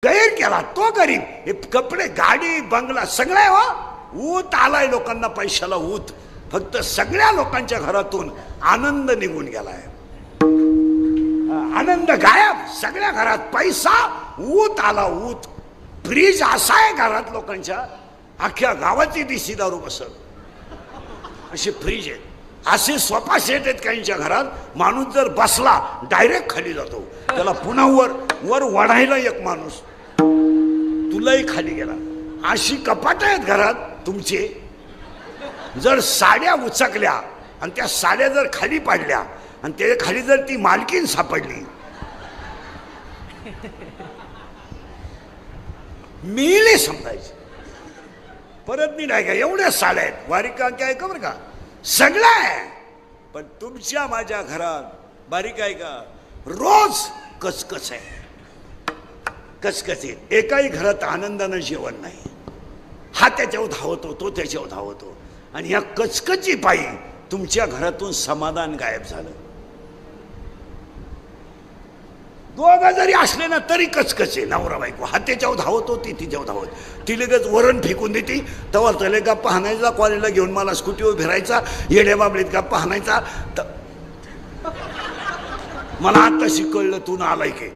गैर केला तो गरीब. हे कपडे गाडी बंगला सगळे हो ऊत आलाय लोकांना, पैशाला ऊत. फक्त सगळ्या लोकांच्या घरातून आनंद निघून गेलाय, आनंद गायब. सगळ्या घरात पैसा, ऊत आला ऊत. फ्रीज असा आहे घरात लोकांच्या, अख्ख्या गावाची दिशी दारू बसत असे फ्रीज आहेत. असे सोफा सेट आहेत काहींच्या घरात. माणूस जर बसला डायरेक्ट खाली जातो, त्याला पुन्हा वर वाढायला एक माणूस, तुलाही खाली गेला. अशी कपाट आहेत घरात तुमचे. जर साड्या उचकल्या आणि त्या साड्या जर खाली पाडल्या आणि त्याच्या खाली जर ती मालकीन सापडली, मिळले समजायचे. परत मी नाही का एवढ्या साड्या आहेत, बारीक काय का बरं का, सगळं आहे. पण तुमच्या माझ्या घरात बारीक आहे का, रोज कचकच आहे, कचकच आहे. एकाही घरात आनंदानं जेवण नाही. हा त्याच्यावर धावतो, तो त्याच्यावर धावतो. आणि ह्या कचकची पायी तुमच्या घरातून समाधान गायब झालं. दोघं जरी असले ना तरी कचकच आहे. नवरा बायको, हा त्याच्यावर धावतो, ती तिच्यावर धावत. ती लगेच वरण फेकून देते, तेव्हा त्याला गप्पा हाणायचा. कॉलेजला घेऊन मला स्कूटीवर फिरायचा, येड्या बाबलीत गप्पा हाणायचा. मला आता शिकवलं तू ना आलाय की